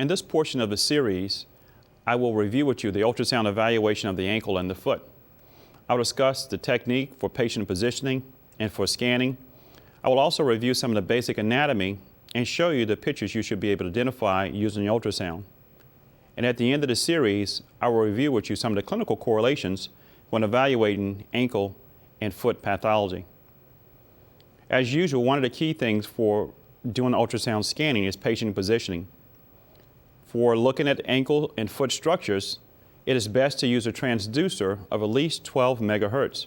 In this portion of the series, I will review with you the ultrasound evaluation of the ankle and the foot. I will discuss the technique for patient positioning and for scanning. I will also review some of the basic anatomy and show you the pictures you should be able to identify using the ultrasound. And at the end of the series, I will review with you some of the clinical correlations when evaluating ankle and foot pathology. As usual, one of the key things for doing ultrasound scanning is patient positioning. For looking at ankle and foot structures, it is best to use a transducer of at least 12 megahertz.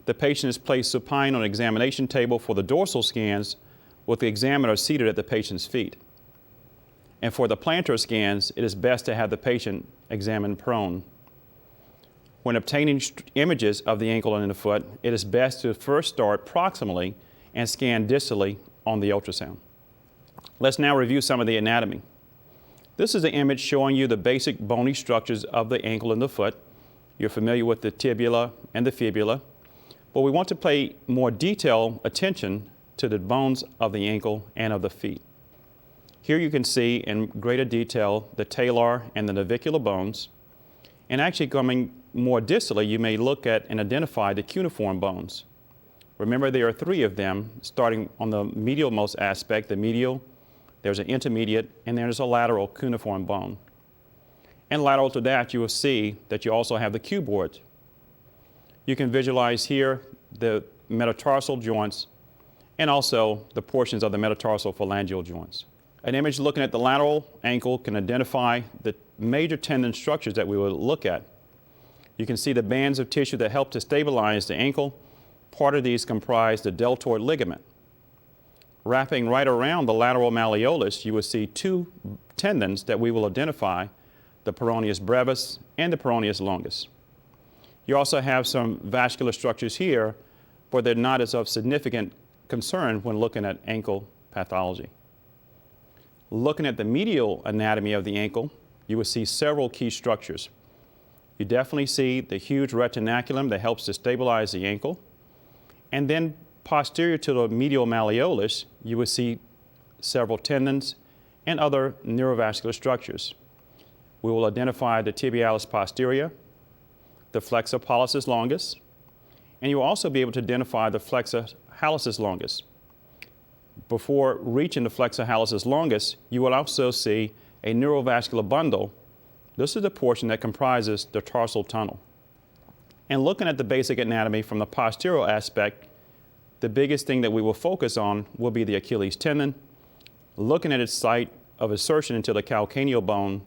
The patient is placed supine on an examination table for the dorsal scans with the examiner seated at the patient's feet. And for the plantar scans, it is best to have the patient examined prone. When obtaining images of the ankle and the foot, it is best to first start proximally and scan distally on the ultrasound. Let's now review some of the anatomy. This is an image showing you the basic bony structures of the ankle and the foot. You're familiar with the tibia and the fibula, but we want to pay more detailed attention to the bones of the ankle and of the feet. Here you can see in greater detail the talar and the navicular bones, and actually coming more distally, you may look at and identify the cuneiform bones. Remember, there are three of them, starting on the medialmost aspect, the medial, there's an intermediate, and there's a lateral cuneiform bone. And lateral to that, you will see that you also have the cuboid. You can visualize here the metatarsal joints and also the portions of the metatarsal phalangeal joints. An image looking at the lateral ankle can identify the major tendon structures that we will look at. You can see the bands of tissue that help to stabilize the ankle. Part of these comprise the deltoid ligament. Wrapping right around the lateral malleolus, you will see two tendons that we will identify, the peroneus brevis and the peroneus longus. You also have some vascular structures here, but they're not as of significant concern when looking at ankle pathology. Looking at the medial anatomy of the ankle, you will see several key structures. You definitely see the huge retinaculum that helps to stabilize the ankle. And then posterior to the medial malleolus, you will see several tendons and other neurovascular structures. We will identify the tibialis posterior, the flexor pollicis longus, and you will also be able to identify the flexor hallucis longus. Before reaching the flexor hallucis longus, you will also see a neurovascular bundle. This is the portion that comprises the tarsal tunnel. And looking at the basic anatomy from the posterior aspect, the biggest thing that we will focus on will be the Achilles tendon, looking at its site of insertion into the calcaneal bone,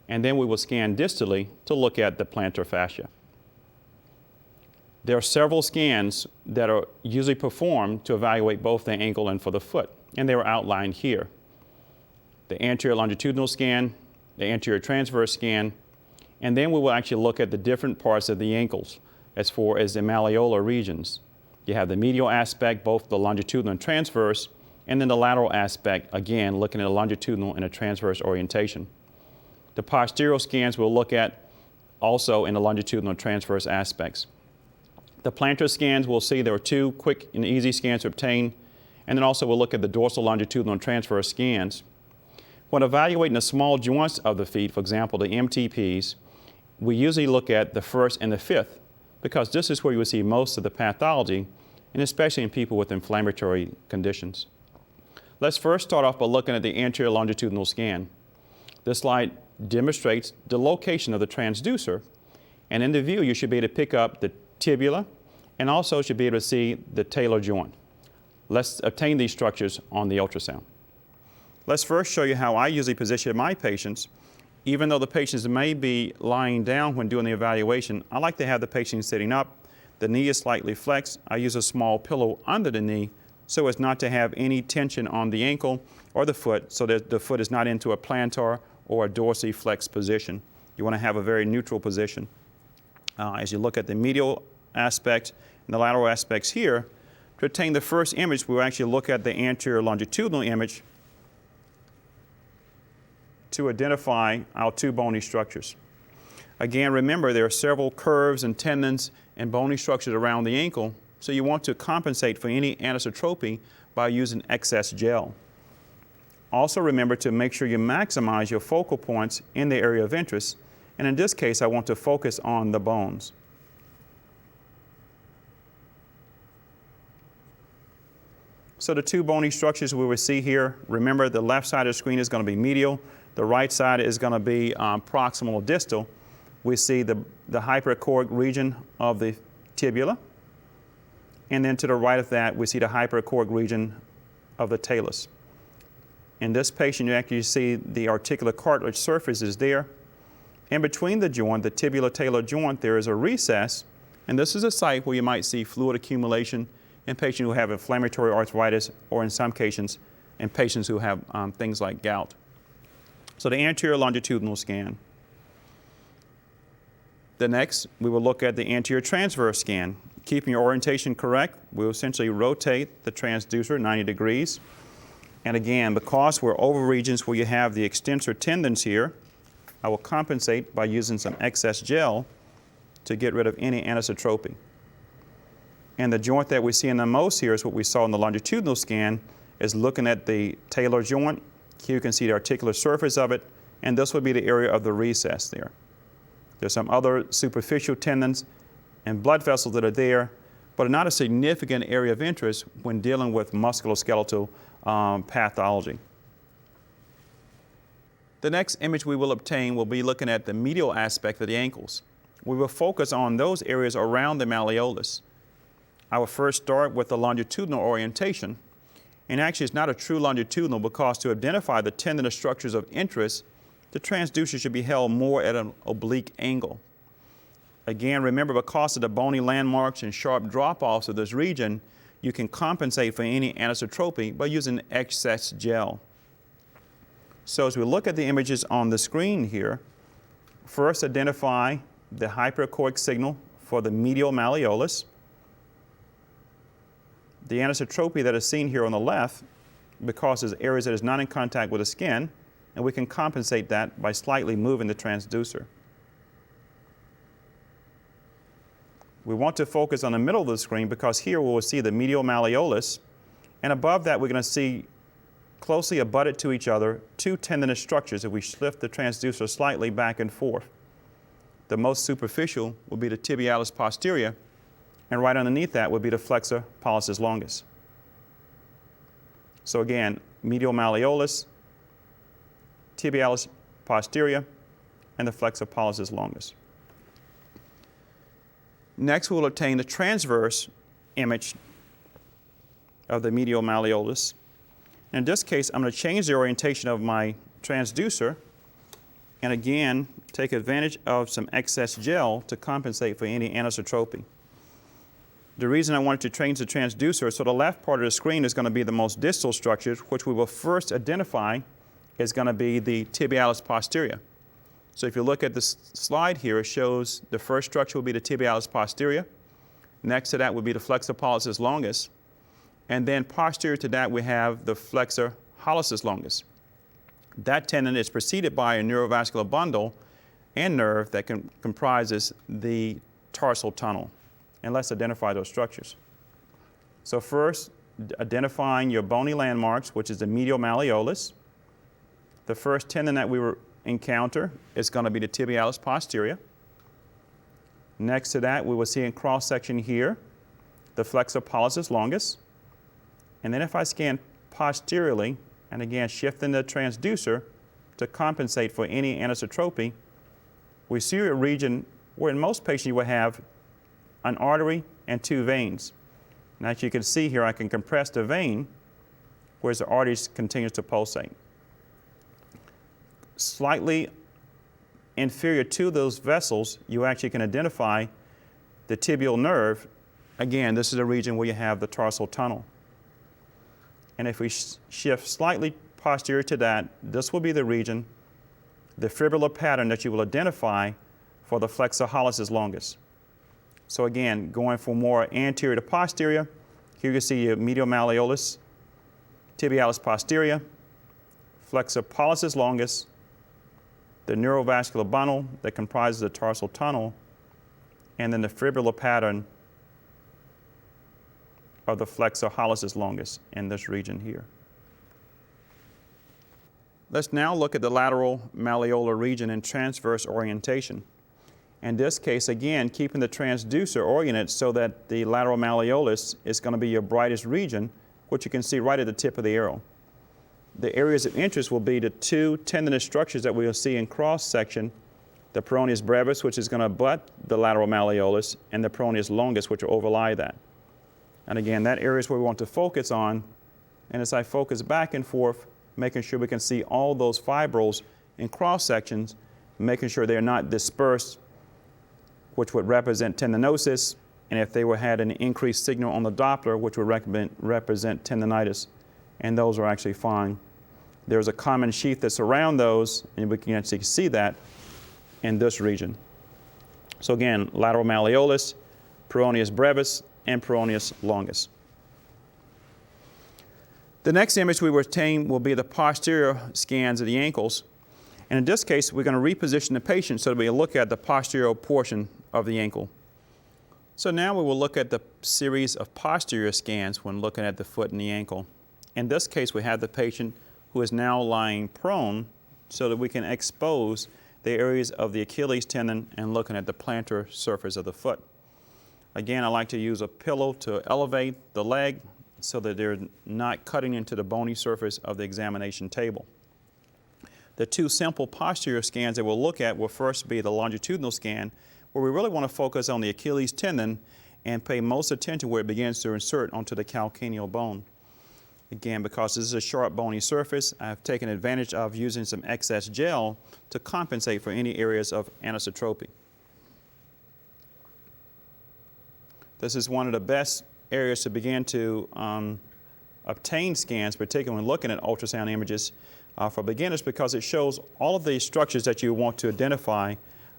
and then we will scan distally to look at the plantar fascia. There are several scans that are usually performed to evaluate both the ankle and for the foot, and they are outlined here. The anterior longitudinal scan, the anterior transverse scan, and then we will actually look at the different parts of the ankles as far as the malleolar regions. You have the medial aspect, both the longitudinal and transverse, and then the lateral aspect, again, looking at a longitudinal and a transverse orientation. The posterior scans we'll look at also in the longitudinal and transverse aspects. The plantar scans, we'll see there are two quick and easy scans to obtain, and then also we'll look at the dorsal longitudinal and transverse scans. When evaluating the small joints of the feet, for example, the MTPs, we usually look at the first and the fifth, because this is where you will see most of the pathology, and especially in people with inflammatory conditions. Let's first start off by looking at the anterior longitudinal scan. This slide demonstrates the location of the transducer, and in the view you should be able to pick up the tibia and also should be able to see the talar joint. Let's obtain these structures on the ultrasound. Let's first show you how I usually position my patients. Even though the patients may be lying down when doing the evaluation, I like to have the patient sitting up. The knee is slightly flexed. I use a small pillow under the knee so as not to have any tension on the ankle or the foot, so that the foot is not into a plantar or a dorsiflex position. You want to have a very neutral position. As you look at the medial aspect and the lateral aspects here, to obtain the first image, we'll actually look at the anterior longitudinal image to identify our two bony structures. Again, remember there are several curves and tendons and bony structures around the ankle, so you want to compensate for any anisotropy by using excess gel. Also remember to make sure you maximize your focal points in the area of interest. And in this case, I want to focus on the bones. So the two bony structures we will see here, remember the left side of the screen is going to be medial, the right side is going to be proximal or distal. We see the hyperechoic region of the tibia, and then to the right of that we see the hyperechoic region of the talus. In this patient, you actually see the articular cartilage surface is there. In between the joint, the tibular-talar joint, there is a recess, and this is a site where you might see fluid accumulation in patients who have inflammatory arthritis, or in some cases, in patients who have things like gout. So the anterior longitudinal scan. The next, we will look at the anterior transverse scan. Keeping your orientation correct, we'll essentially rotate the transducer 90 degrees. And again, because we're over regions where you have the extensor tendons here, I will compensate by using some excess gel to get rid of any anisotropy. And the joint that we see in the most here is what we saw in the longitudinal scan, is looking at the talar joint. Here you can see the articular surface of it, and this would be the area of the recess there. There's some other superficial tendons and blood vessels that are there, but not a significant area of interest when dealing with musculoskeletal pathology. The next image we will obtain will be looking at the medial aspect of the ankles. We will focus on those areas around the malleolus. I will first start with the longitudinal orientation, and actually it's not a true longitudinal because to identify the tendinous structures of interest, the transducer should be held more at an oblique angle. Again, remember, because of the bony landmarks and sharp drop-offs of this region, you can compensate for any anisotropy by using excess gel. So as we look at the images on the screen here, first identify the hyperechoic signal for the medial malleolus. The anisotropy that is seen here on the left, because there's areas that is not in contact with the skin, and we can compensate that by slightly moving the transducer. We want to focus on the middle of the screen because here we will see the medial malleolus, and above that we're going to see closely abutted to each other two tendinous structures if we shift the transducer slightly back and forth. The most superficial will be the tibialis posterior, and right underneath that would be the flexor pollicis longus. So again, medial malleolus, tibialis posterior, and the flexor pollicis longus. Next, we'll obtain the transverse image of the medial malleolus. In this case, I'm going to change the orientation of my transducer, and again, take advantage of some excess gel to compensate for any anisotropy. The reason I wanted to change the transducer, so the left part of the screen is going to be the most distal structures, which we will first identify is going to be the tibialis posterior. So if you look at this slide here, it shows the first structure will be the tibialis posterior. Next to that would be the flexor pollicis longus. And then posterior to that, we have the flexor hallucis longus. That tendon is preceded by a neurovascular bundle and nerve that comprises the tarsal tunnel. And let's identify those structures. So first, identifying your bony landmarks, which is the medial malleolus. The first tendon that we will encounter is going to be the tibialis posterior. Next to that, we will see in cross-section here the flexor pollicis longus. And then if I scan posteriorly, and again shifting the transducer to compensate for any anisotropy, we see a region where in most patients you will have an artery and two veins. Now as you can see here, I can compress the vein, whereas the artery continues to pulsate. Slightly inferior to those vessels, you actually can identify the tibial nerve. Again, this is a region where you have the tarsal tunnel. And if we shift slightly posterior to that, this will be the region, the fibrillar pattern that you will identify for the flexor hallucis longus. So again, going from more anterior to posterior, here you see your medial malleolus, tibialis posterior, flexor pollicis longus, the neurovascular bundle that comprises the tarsal tunnel, and then the fibrillar pattern of the flexor hallucis longus in this region here. Let's now look at the lateral malleolar region in transverse orientation. In this case, again, keeping the transducer oriented so that the lateral malleolus is going to be your brightest region, which you can see right at the tip of the arrow. The areas of interest will be the two tendinous structures that we'll see in cross-section, the peroneus brevis, which is going to abut the lateral malleolus, and the peroneus longus, which will overlie that. And again, that area is where we want to focus on. And as I focus back and forth, making sure we can see all those fibrils in cross-sections, making sure they're not dispersed, which would represent tendinosis, and if they had an increased signal on the Doppler, which would represent tendinitis, and those are actually fine. There's a common sheath that's around those, and we can actually see that in this region. So again, lateral malleolus, peroneus brevis, and peroneus longus. The next image we will obtain will be the posterior scans of the ankles. And in this case, we're going to reposition the patient so that we look at the posterior portion of the ankle. So now we will look at the series of posterior scans when looking at the foot and the ankle. In this case, we have the patient who is now lying prone so that we can expose the areas of the Achilles tendon and looking at the plantar surface of the foot. Again, I like to use a pillow to elevate the leg so that they're not cutting into the bony surface of the examination table. The two simple posterior scans that we'll look at will first be the longitudinal scan, where we really want to focus on the Achilles tendon and pay most attention where it begins to insert onto the calcaneal bone. Again, because this is a sharp bony surface, I've taken advantage of using some excess gel to compensate for any areas of anisotropy. This is one of the best areas to begin to obtain scans, particularly when looking at ultrasound images for beginners, because it shows all of the structures that you want to identify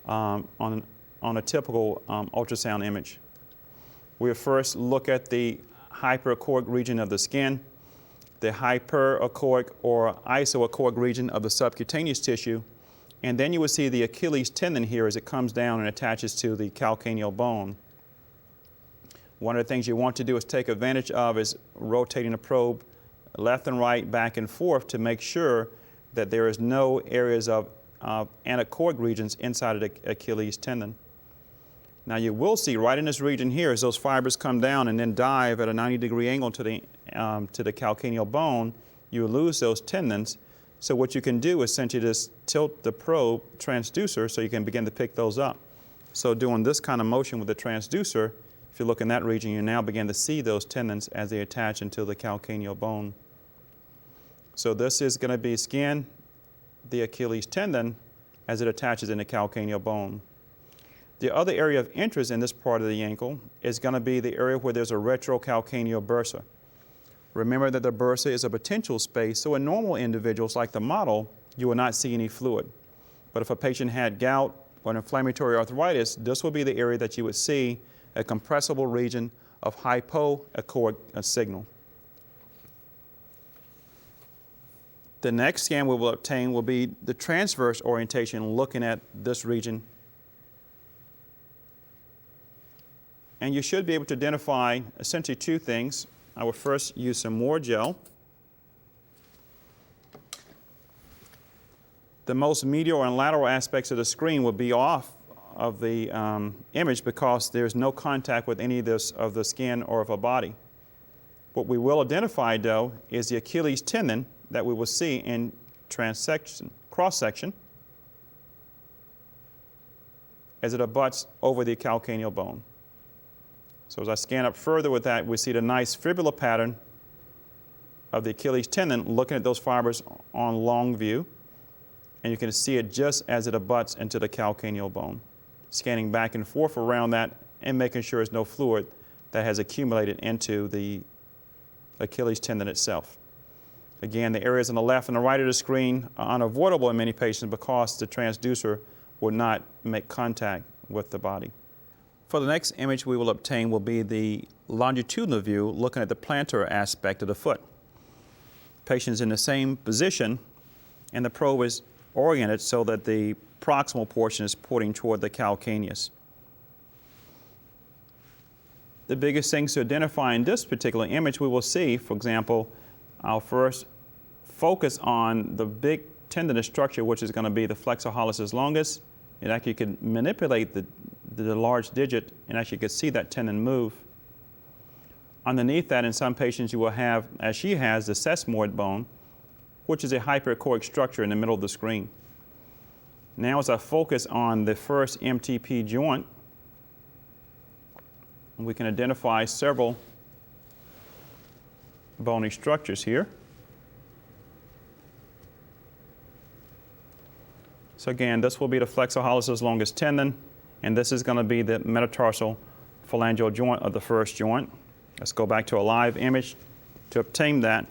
on a typical ultrasound image. We'll first look at the hyperechoic region of the skin, the hyperechoic or isoechoic region of the subcutaneous tissue, and then you will see the Achilles tendon here as it comes down and attaches to the calcaneal bone. One of the things you want to do is take advantage of is rotating the probe left and right, back and forth to make sure that there is no areas of anechoic regions inside of the Achilles tendon. Now you will see right in this region here as those fibers come down and then dive at a 90-degree angle to the calcaneal bone, you will lose those tendons. So what you can do is essentially just tilt the probe transducer so you can begin to pick those up. So doing this kind of motion with the transducer, if you look in that region, you now begin to see those tendons as they attach into the calcaneal bone. So this is going to be skin, the Achilles tendon, as it attaches in the calcaneal bone. The other area of interest in this part of the ankle is going to be the area where there's a retrocalcaneal bursa. Remember that the bursa is a potential space, so in normal individuals like the model, you will not see any fluid. But if a patient had gout or an inflammatory arthritis, this will be the area that you would see a compressible region of hypoechoic signal. The next scan we will obtain will be the transverse orientation, looking at this region. And you should be able to identify essentially two things. I will first use some more gel. The most medial and lateral aspects of the screen will be off of the image because there's no contact with any of this of the skin or of a body. What we will identify, though, is the Achilles tendon that we will see in cross-section as it abuts over the calcaneal bone. So as I scan up further with that, we see the nice fibrillar pattern of the Achilles tendon looking at those fibers on long view, and you can see it just as it abuts into the calcaneal bone. Scanning back and forth around that and making sure there's no fluid that has accumulated into the Achilles tendon itself. Again, the areas on the left and the right of the screen are unavoidable in many patients because the transducer will not make contact with the body. For the next image we will obtain will be the longitudinal view looking at the plantar aspect of the foot. Patient's in the same position and the probe is oriented so that the proximal portion is pointing toward the calcaneus. The biggest things to identify in this particular image we will see, for example, I'll first focus on the big tendinous structure, which is going to be the flexor hallucis longus. It actually can manipulate the large digit and actually could see that tendon move. Underneath that, in some patients, you will have, as she has, the sesamoid bone, which is a hyperechoic structure in the middle of the screen. Now, as I focus on the first MTP joint, we can identify several bony structures here. So again, this will be the flexor hallucis longus tendon, and this is going to be the metatarsal phalangeal joint of the first joint. Let's go back to a live image to obtain that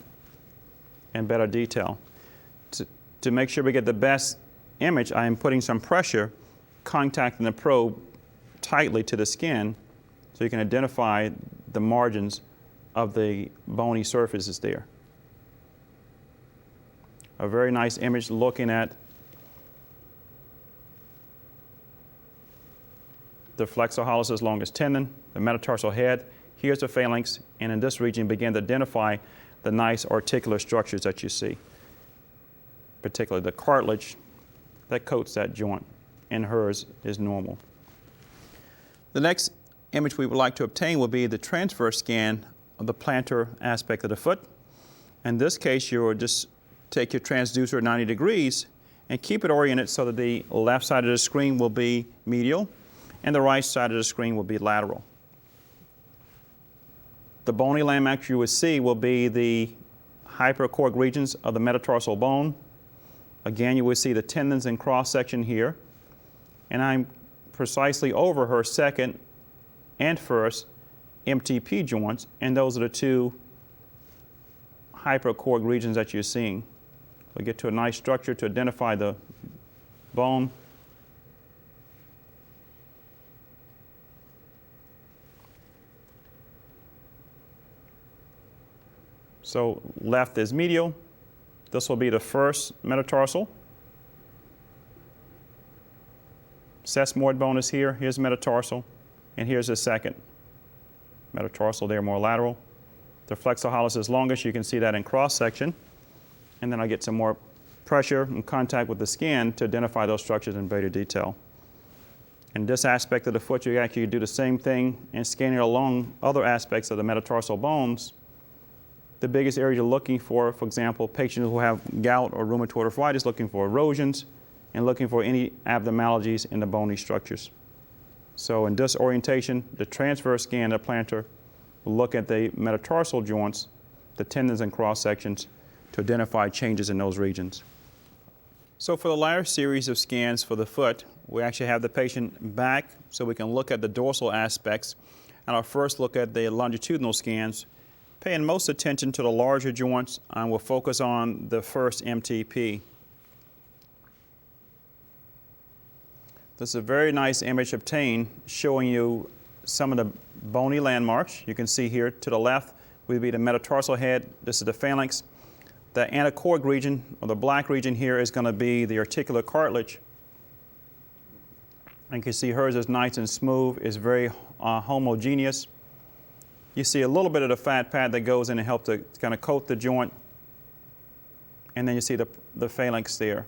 in better detail. To make sure we get the best image, I am putting some pressure, contacting the probe tightly to the skin so you can identify the margins of the bony surfaces there. A very nice image looking at the flexor hallucis longus tendon, the metatarsal head. Here's the phalanx, and in this region begin to identify the nice articular structures that you see, particularly the cartilage that coats that joint, and hers is normal. The next image we would like to obtain will be the transverse scan of the plantar aspect of the foot. In this case, you'll just take your transducer 90 degrees and keep it oriented so that the left side of the screen will be medial and the right side of the screen will be lateral. The bony landmarks you will see will be the hyperechoic regions of the metatarsal bone. Again, you will see the tendons in cross-section here. And I'm precisely over her second and first MTP joints, and those are the two hyperechoic regions that you're seeing. We'll get to a nice structure to identify the bone. So left is medial. This will be the first metatarsal. Sesamoid bone is here. Here's metatarsal. And here's the second metatarsal there, more lateral. The flexor hallucis longus, you can see that in cross-section. And then I get some more pressure and contact with the skin to identify those structures in greater detail. In this aspect of the foot, you actually do the same thing and scanning along other aspects of the metatarsal bones. The biggest area you're looking for example, patients who have gout or rheumatoid arthritis, looking for erosions and looking for any abnormalities in the bony structures. So in this orientation, the transverse scan of the plantar will look at the metatarsal joints, the tendons and cross sections to identify changes in those regions. So for the latter series of scans for the foot, we actually have the patient back so we can look at the dorsal aspects. And I'll first look at the longitudinal scans, paying most attention to the larger joints, and we'll focus on the first MTP. This is a very nice image obtained showing you some of the bony landmarks. You can see here to the left would be the metatarsal head. This is the phalanx. The anechoic region, or the black region here, is going to be the articular cartilage. And you can see hers is nice and smooth, is very homogeneous. You see a little bit of the fat pad that goes in and helps to kind of coat the joint. And then you see the phalanx there.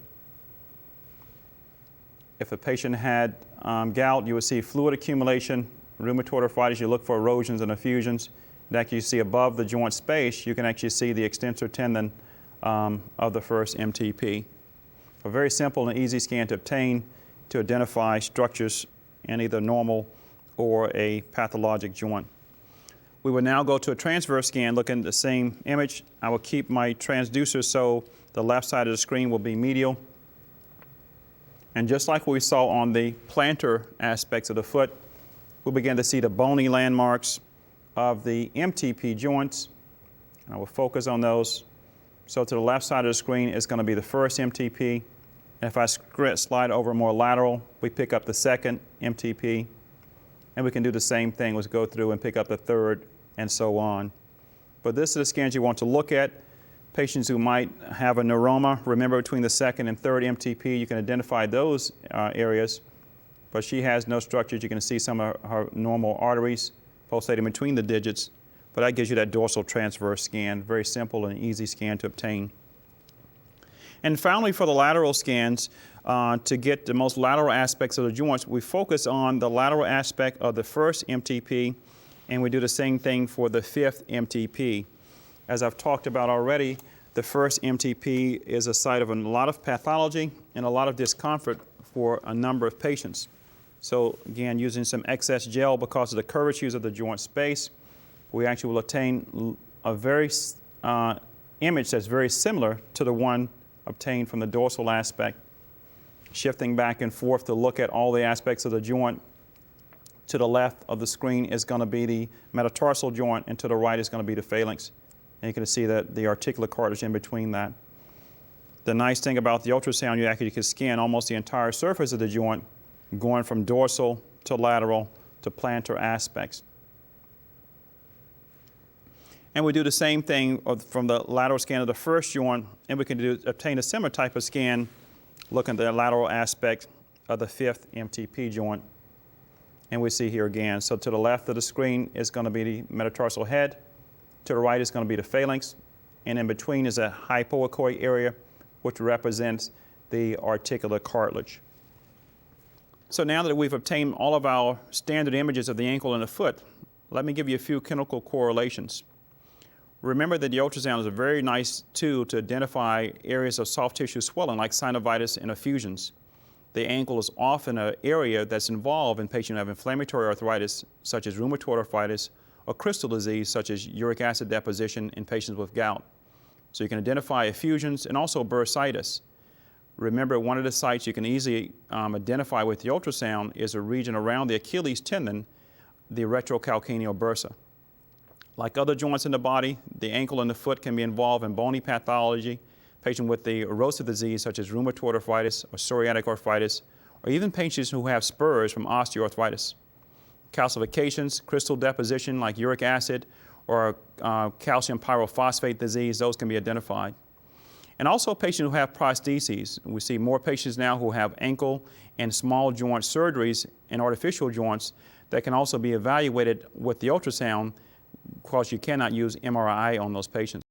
If a patient had gout, you would see fluid accumulation. Rheumatoid arthritis, you look for erosions and effusions. That you see above the joint space, you can actually see the extensor tendon of the first MTP. A very simple and easy scan to obtain to identify structures in either normal or a pathologic joint. We will now go to a transverse scan looking at the same image. I will keep my transducer so the left side of the screen will be medial. And just like we saw on the plantar aspects of the foot, we'll begin to see the bony landmarks of the MTP joints. And I will focus on those. So to the left side of the screen is going to be the first MTP. And if I slide over more lateral, we pick up the second MTP. And we can do the same thing, let's go through and pick up the third and so on. But this is the scans you want to look at. Patients who might have a neuroma, remember between the second and third MTP, you can identify those areas. But she has no structures. You can see some of her normal arteries pulsating between the digits. But that gives you that dorsal transverse scan, very simple and easy scan to obtain. And finally, for the lateral scans, to get the most lateral aspects of the joints, we focus on the lateral aspect of the first MTP, and we do the same thing for the fifth MTP. As I've talked about already, the first MTP is a site of a lot of pathology and a lot of discomfort for a number of patients. So again, using some excess gel because of the curvatures of the joint space, we actually will obtain a very image that's very similar to the one obtained from the dorsal aspect. Shifting back and forth to look at all the aspects of the joint. To the left of the screen is going to be the metatarsal joint, and to the right is going to be the phalanx. And you can see that the articular cartilage in between that. The nice thing about the ultrasound, you actually can scan almost the entire surface of the joint, going from dorsal to lateral to plantar aspects. And we do the same thing from the lateral scan of the first joint, and we can obtain a similar type of scan looking at the lateral aspect of the fifth MTP joint. And we see here again, so to the left of the screen is going to be the metatarsal head, to the right is going to be the phalanx, and in between is a hypoechoic area which represents the articular cartilage. So now that we've obtained all of our standard images of the ankle and the foot, let me give you a few clinical correlations. Remember that the ultrasound is a very nice tool to identify areas of soft tissue swelling like synovitis and effusions. The ankle is often an area that's involved in patients who have inflammatory arthritis, such as rheumatoid arthritis, or crystal disease, such as uric acid deposition in patients with gout. So you can identify effusions and also bursitis. Remember, one of the sites you can easily identify with the ultrasound is a region around the Achilles tendon, the retrocalcaneal bursa. Like other joints in the body, the ankle and the foot can be involved in bony pathology, patients with the erosive disease such as rheumatoid arthritis or psoriatic arthritis, or even patients who have spurs from osteoarthritis. Calcifications, crystal deposition like uric acid or calcium pyrophosphate disease, those can be identified. And also patients who have prostheses. We see more patients now who have ankle and small joint surgeries and artificial joints that can also be evaluated with the ultrasound because you cannot use MRI on those patients.